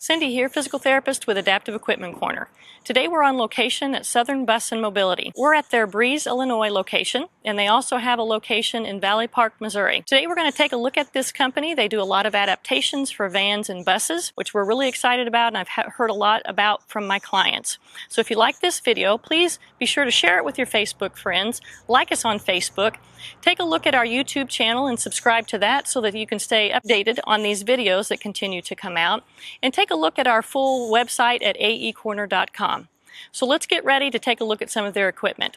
Cindy here, physical therapist with Adaptive Equipment Corner. Today we're on location at Southern Bus and Mobility. We're at their Breese, Illinois location, and they also have a location in Valley Park, Missouri. Today we're going to take a look at this company. They do a lot of adaptations for vans and buses, which we're really excited about and I've heard a lot about from my clients. So if you like this video, please be sure to share it with your Facebook friends, like us on Facebook, take a look at our YouTube channel and subscribe to that so that you can stay updated on these videos that continue to come out, and take a look at our full website at AEcorner.com. So let's get ready to take a look at some of their equipment.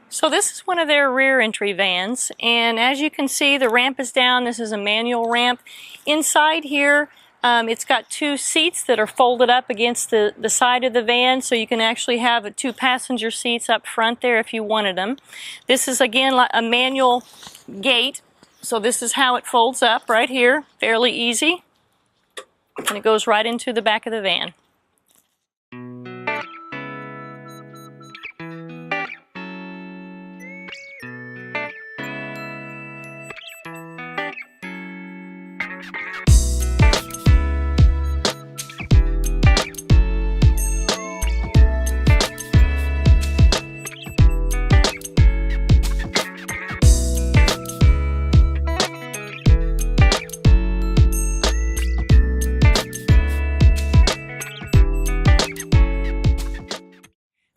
So this is one of their rear entry vans, and as you can see, the ramp is down. This is a manual ramp. Inside here, it's got two seats that are folded up against the side of the van, so you can actually have two passenger seats up front there if you wanted them. This is again a manual gate, so this is how it folds up right here, fairly easy, and it goes right into the back of the van.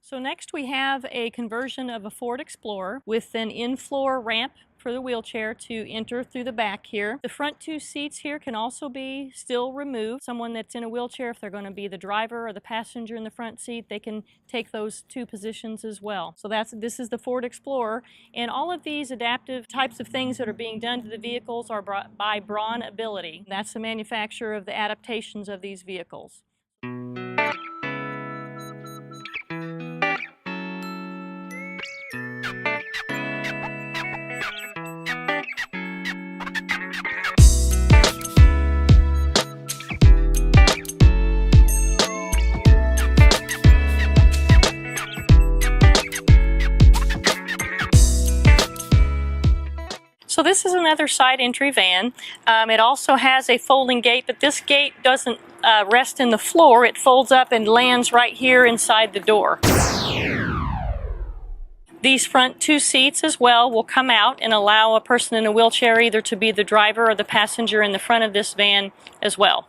So next we have a conversion of a Ford Explorer with an in-floor ramp for the wheelchair to enter through the back here. The front two seats here can also be still removed. Someone that's in a wheelchair, if they're going to be the driver or the passenger in the front seat, they can take those two positions as well. So this is the Ford Explorer, and all of these adaptive types of things that are being done to the vehicles are brought by BraunAbility. That's the manufacturer of the adaptations of these vehicles. So this is another side entry van. It also has a folding gate, but this gate doesn't rest in the floor. It folds up and lands right here inside the door. These front two seats as well will come out and allow a person in a wheelchair either to be the driver or the passenger in the front of this van as well.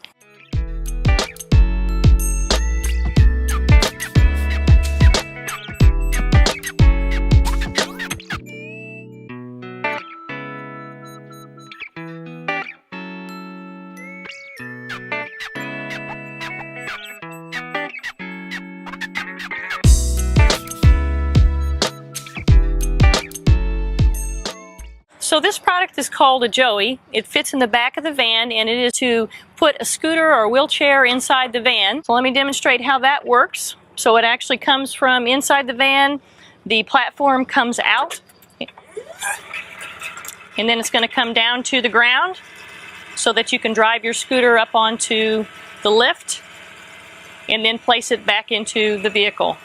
So this product is called a Joey. It fits in the back of the van, and it is to put a scooter or a wheelchair inside the van. So let me demonstrate how that works. So it actually comes from inside the van, the platform comes out, and then it's going to come down to the ground so that you can drive your scooter up onto the lift and then place it back into the vehicle.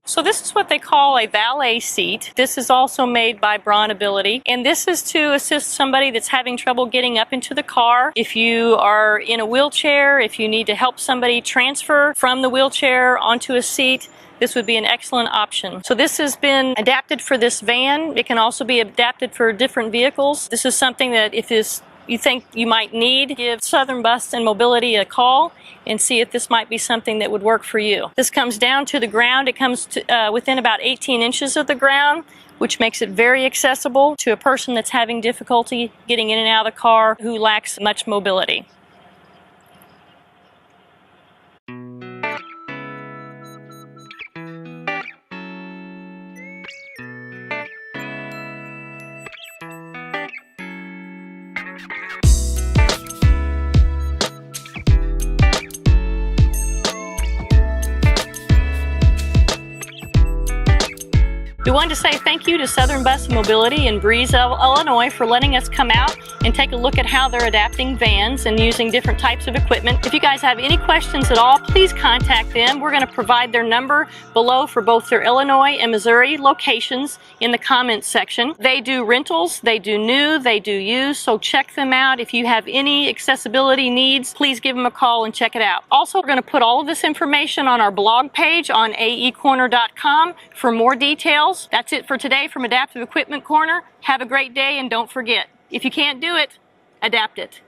So this is what they call a Valet Seat. This is also made by BraunAbility, and this is to assist somebody that's having trouble getting up into the car. If you are in a wheelchair, if you need to help somebody transfer from the wheelchair onto a seat, this would be an excellent option. So this has been adapted for this van. It can also be adapted for different vehicles. This is something that if you think you might need, give Southern Bus and Mobility a call and see if this might be something that would work for you. This comes down to the ground. It comes to, within about 18 inches of the ground, which makes it very accessible to a person that's having difficulty getting in and out of the car who lacks much mobility. We wanted to say thank you to Southern Bus and Mobility in Breese, Illinois for letting us come out and take a look at how they're adapting vans and using different types of equipment. If you guys have any questions at all, please contact them. We're going to provide their number below for both their Illinois and Missouri locations in the comments section. They do rentals, they do new, they do used, so check them out. If you have any accessibility needs, please give them a call and check it out. Also, we're going to put all of this information on our blog page on AEcorner.com for more details. That's it for today from Adaptive Equipment Corner. Have a great day, and don't forget, if you can't do it, adapt it.